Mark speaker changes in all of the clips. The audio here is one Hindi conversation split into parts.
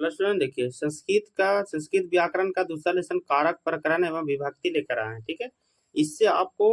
Speaker 1: हेलो स्टूडेंट, देखिए संस्कृत व्याकरण का दूसरा लेसन कारक प्रकरण एवं विभक्ति लेकर आए हैं। ठीक है, इससे आपको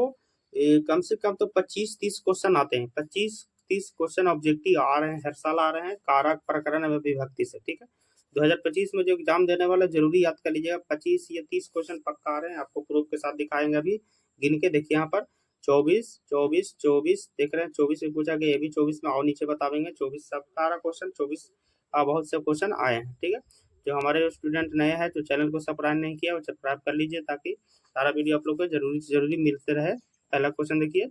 Speaker 1: कम से कम तो 25-30 क्वेश्चन आते हैं। 25-30 क्वेश्चन ऑब्जेक्टिव आ रहे हैं, हर साल आ रहे हैं कारक प्रकरण एवं विभक्ति से। ठीक है, 2025 में जो एग्जाम देने वाला जरूरी याद कर लीजिएगा, 25 या 30 क्वेश्चन पक्का आ रहे हैं। आपको प्रूफ के साथ दिखाएंगे, अभी गिन के देखिए यहाँ पर 24 24 24 देख रहे हैं। 24 में पूछा गया, ये भी 24 में और नीचे बतावेंगे। 24 सब सारा क्वेश्चन 24 बहुत से क्वेश्चन आए हैं। ठीक है, जो हमारे स्टूडेंट नए हैं, जो चैनल को सब्सक्राइब नहीं किया वो सब्सक्राइब कर लीजिए, ताकि सारा वीडियो आप लोग को जरूरी से जरूरी मिलते रहे। पहला क्वेश्चन देखिए,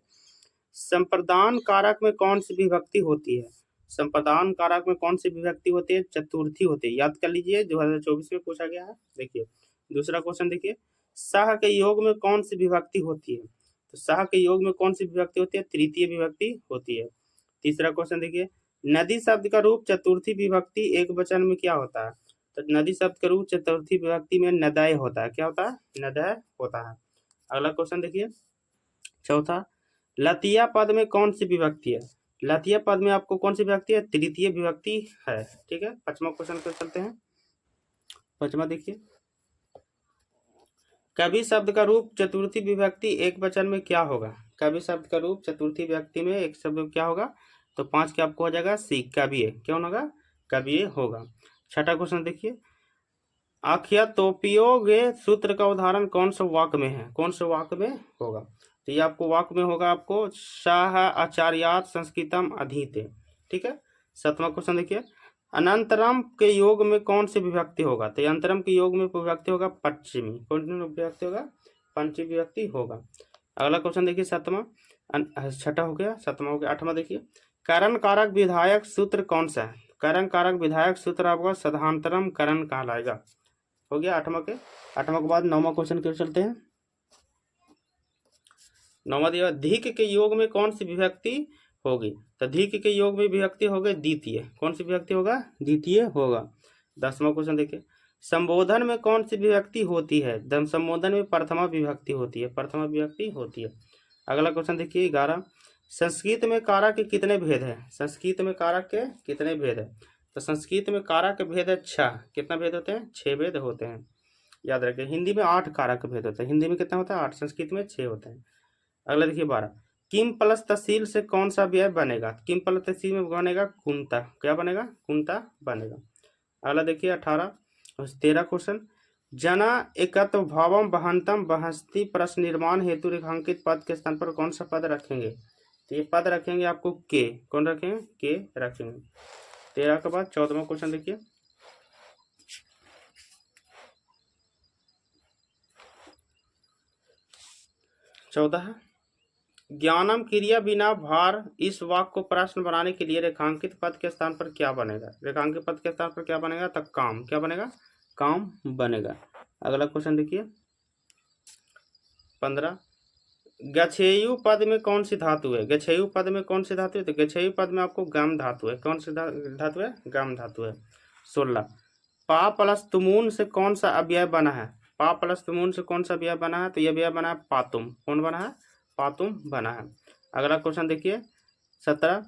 Speaker 1: संप्रदान कारक में कौन सी विभक्ति होती है? संप्रदान कारक में कौन सी विभक्ति होती है? चतुर्थी होती है, याद कर लीजिए, 2024 में पूछा गया है। देखिए दूसरा क्वेश्चन देखिए, सह के योग में कौन सी विभक्ति होती है? तो सह के योग में कौन सी विभक्ति होती है? तृतीय विभक्ति होती है। तीसरा क्वेश्चन देखिए, नदी शब्द का रूप चतुर्थी विभक्ति एक वचन में क्या होता है? तो नदी शब्द का रूप चतुर्थी विभक्ति में नदय होता है। क्या होता है? नदय होता है। अगला क्वेश्चन देखिए, चौथा, लतिया पद में कौन सी विभक्ति है? लतिया पद में आपको कौन सी विभक्ति है? तृतीय विभक्ति है। ठीक है, पांचवा क्वेश्चन पर चलते हैं। पांचवा देखिए, कवि शब्द का रूप चतुर्थी विभक्ति एक वचन में क्या होगा? कवि शब्द का रूप चतुर्थी विभक्ति में एक शब्द क्या होगा? तो 5 क्या आपको हो जाएगा? सी, कविये। क्यों होगा? कविये होगा। छठा क्वेश्चन देखिए, आखिया तोपियोगे सूत्र का उदाहरण कौन सा वाक्य में है? कौन से वाक्य में होगा? तो ये आपको वाक्य में होगा, आपको शाह आचार्यात संस्कृतम अधीते। ठीक है, सातवां क्वेश्चन देखिए, अनंतरम के योग में कौन सी विभक्ति होगा? तो अंतरम के योग में विभक्ति होगा पश्चिमी। कौन सी विभक्ति होगा? पंचमी विभक्ति होगा। अगला क्वेश्चन देखिए, सातवां, छठा हो गया, सातवां हो गया। आठवां देखिए, करण कारक विधायक सूत्र कौन सा है? करण कारक विधायक सूत्र आपका सदांतरम करण कहलाएगा। हो गया आठवां के बाद नौवां क्वेश्चन की ओर चलते हैं। नौवां दिया, धिक के योग में कौन सी विभक्ति होगी? तो धिक के योग में विभक्ति होगी द्वितीय। कौन सी विभक्ति होगा? द्वितीय होगा। 10वां क्वेश्चन देखिए, संबोधन में कौन सी विभक्ति होती है? संबोधन में प्रथमा विभक्ति होती है। प्रथमा विभक्ति होती है। अगला क्वेश्चन देखिए 11, संस्कृत में कारक के कितने भेद है? संस्कृत में कारक के कितने भेद है? तो संस्कृत में कारक के भेद है 6। कितना भेद होते हैं? 6 भेद होते हैं, याद रखें। हिंदी में 8 कारक भेद होते हैं। हिंदी में कितना होता है? 8। संस्कृत में 6 होते हैं। अगला देखिए 12, किम प्लस तहसील से कौन सा व्यय बनेगा? किम प्लस तहसील में बनेगा कुंता। क्या बनेगा? कुंता बनेगा। अगला देखिए 18 और 13 क्वेश्चन, जना एकत्व भावम बहंतम बहस्ती प्रश्न निर्माण हेतु रेखांकित पद के स्थान पर कौन सा पद रखेंगे? तो ये पद रखेंगे आपको के। कौन रखेंगे? के रखेंगे। 13 के बाद 14वां क्वेश्चन देखिए, 14, ज्ञानम क्रिया बिना भार इस वाक्य को प्रश्न बनाने के लिए रेखांकित पद के स्थान पर क्या बनेगा? रेखांकित पद के स्थान पर क्या बनेगा? तो काम। क्या बनेगा? काम बनेगा। अगला क्वेश्चन देखिए 15, गच्छेयु पद में कौन सी धातु है? गच्छेयु पद में कौन सी धातु है? तो गच्छेयु पद में आपको गम धातु है। कौन सी धातु है? गम धातु है। 16, पा प्लस तुमून से कौन सा अव्यय बना है? पा प्लस तुमून से कौन सा अव्यय बना है? तो यह अव्यय बना है पातुम। कौन बना है? पातुम बना है। अगला क्वेश्चन देखिए 17,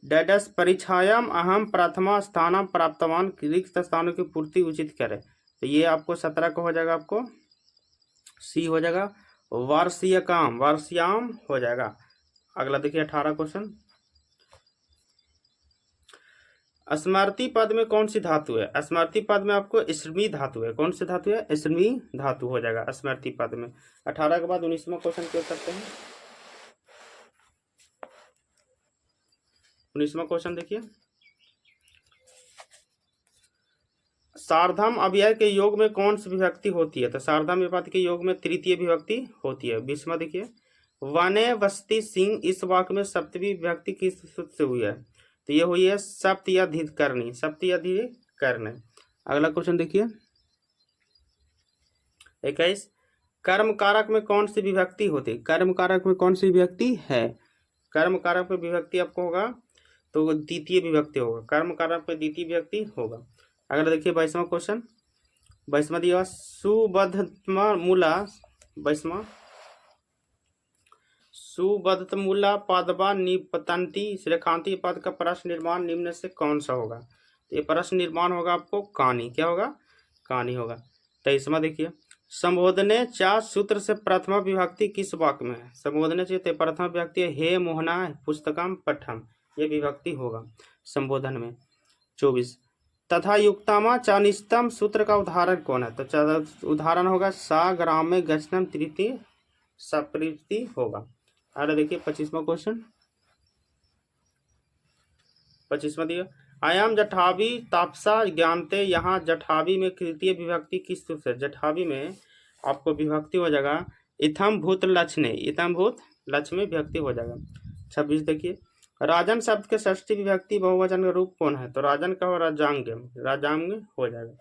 Speaker 1: डैडस परीक्षायाम अहम प्रथमा स्थानम प्राप्तवान रिक्त स्थानों की पूर्ति उचित करे। तो ये आपको 17 का हो जाएगा, आपको सी हो जाएगा। वार्षियकाम, वार्षियाम हो जाएगा। अगला देखिए 18 क्वेश्चन, स्मृति पद में कौन सी धातु है? स्मृति पद में आपको स्मृ धातु है। कौन सी धातु है? स्मृ धातु हो जाएगा स्मृति पद में। 18 के बाद 19वां क्वेश्चन क्यों करते हैं? 19वां क्वेश्चन देखिए, सार्वधाम अव्यय के योग में कौन सी विभक्ति होती है? तो सार्वधाम पद के योग में तृतीय विभक्ति होती है। 20वां देखिए, वने वस्ती सिंह इस वाक्य में सप्तमी विभक्ति किस सूत्र से हुई है? तो ये हुई है सप्तयाधिकरणी। सप्तयाधिकरण। अगला क्वेश्चन देखिए 21, कर्म कारक में कौन सी विभक्ति होती? कर्म कारक में कौन सी विभक्ति है? कर्म कारक में विभक्ति आपको होगा तो द्वितीय विभक्ति होगा। कर्म कारक में द्वितीय विभक्ति होगा। अगर देखिए 22वां क्वेश्चन, 22वां दिया, सुबद्धमा मूला 22वां, सुबद्धमूला पदवा निपतंती रेखांती पद का प्रश्न निर्माण निम्न से कौन सा होगा? तो ये प्रश्न निर्माण होगा आपको कानी, क्या होगा, कानी होगा। 23वां देखिए, संबोधने चा सूत्र से प्रथमा विभक्ति किस वाक्य में है। संबोधने से प्रथमा विभक्ति है हे मोहना पुस्तकम पठम, ये विभक्ति होगा संबोधन में। 24, तथा युक्तामा चानिस्तम सूत्र का उदाहरण कौन है। तो उदाहरण होगा सा ग्रामे गच्छनम तृतीय सप्रीति होगा। अरे देखिए 25वां क्वेश्चन, 25वां दिया, आयाम जठावी तापसा ज्ञानते, यहाँ जठावी में तृतीय विभक्ति किस सूत्र से। जठावी में आपको विभक्ति हो जाएगा इथम भूत लक्ष्य, इथम भूत लक्ष्य में विभक्ति हो जाएगा। 26 देखिए, राजन शब्द के षष्ठी विभक्ति बहुवचन का रूप कौन है। तो राजन का हो राजांग, राजांग हो जाएगा।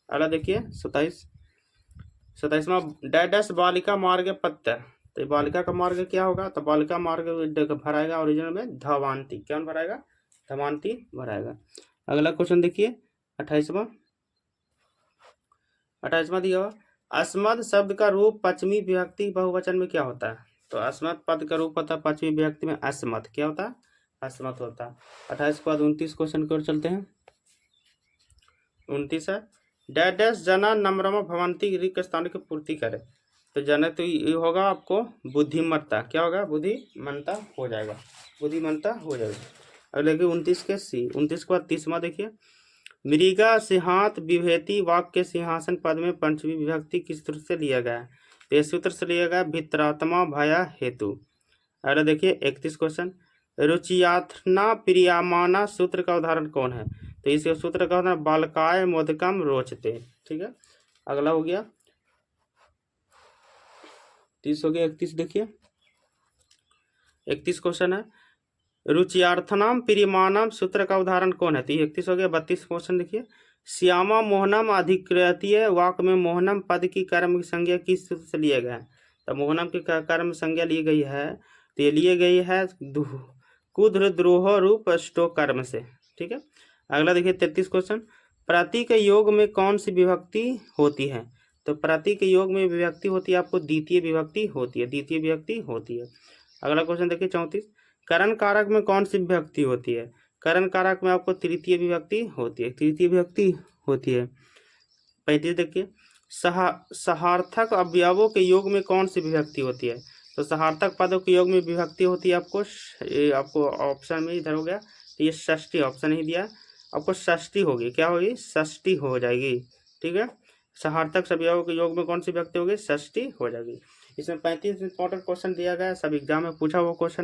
Speaker 1: अगला देखिए 27वां, डैडस बालिका मार्ग पत्ता, तो बालिका का मार्ग क्या होगा। तो बालिका मार्ग भराएगा ओरिजिनल में धवांती, क्या भराएगा, धवांती भराएगा। अगला क्वेश्चन देखिए 28वां दिया हुआ, अस्मद शब्द का रूप पश्चिमी विभक्ति बहुवचन में क्या होता है। तो अस्मद पद का रूप होता है पश्चिमी विभक्ति में अस्मत, क्या होता है, अस्मत होता है। 28 के बाद 29 क्वेश्चन की ओर चलते हैं। 29 है, डैडस जना नम्रमा भवंती रिक्त स्थान की पूर्ति करे। तो जन तो ये होगा आपको बुद्धिमत्ता, क्या होगा, बुद्धिमंता हो जाएगा, बुद्धिमंता हो जाएगा। अगले 29 के 29 के बाद 30वां देखिए, मृगा सिंहात विभेति वाक्य के सिंहासन पद में पंचमी विभक्ति किस सूत्र से लिया गया है। तो इस सूत्र से लिया गया भित्रात्मा भया हेतु। अगला देखिए 31 क्वेश्चन, रुचियाथना प्रियामाना सूत्र का उदाहरण कौन है। तो इस सूत्र का उदाहरण बालकाय मोदकम रोचते, ठीक है। अगला हो गया 30 हो गया। 31 देखिए, 31 क्वेश्चन है, रुचियार्थनाम प्रियमानम सूत्र का उदाहरण कौन है। तो 31 हो गया। 32 क्वेश्चन देखिए, श्यामा मोहनम अधिकृतीय वाक्य में मोहनम पद की कर्म की संज्ञा किस सूत्र से लिया गया है। तो मोहनम की कर्म संज्ञा ली गई है, तो ये लिए गई है कुद्र द्रोह रूप स्टोक कर्म से, ठीक है। अगला देखिए 33 क्वेश्चन, प्रति के योग में कौन सी विभक्ति होती है। तो प्रति के योग में विभक्ति होती है आपको द्वितीय विभक्ति होती है, द्वितीय विभक्ति होती है। अगला क्वेश्चन देखिए 34, करण कारक में कौन सी विभक्ति होती है। करण कारक में आपको तृतीय विभक्ति होती है, तृतीय विभक्ति होती है। 35 देखिए, सहार्थक अवयवों के योग में कौन सी विभक्ति होती है। तो सहार्थक पदों के योग में विभक्ति होती है आपको ऑप्शन में इधर हो गया, तो ये षष्ठी ऑप्शन ही दिया, आपको षष्ठी होगी, क्या होगी, षष्ठी हो जाएगी, ठीक है। सहार्थक अवयवों के योग में कौन सी विभक्ति होगी, षष्ठी हो जाएगी। इसमें 35 इंपॉर्टेंट क्वेश्चन दिया गया, सब एग्जाम में पूछा हुआ क्वेश्चन।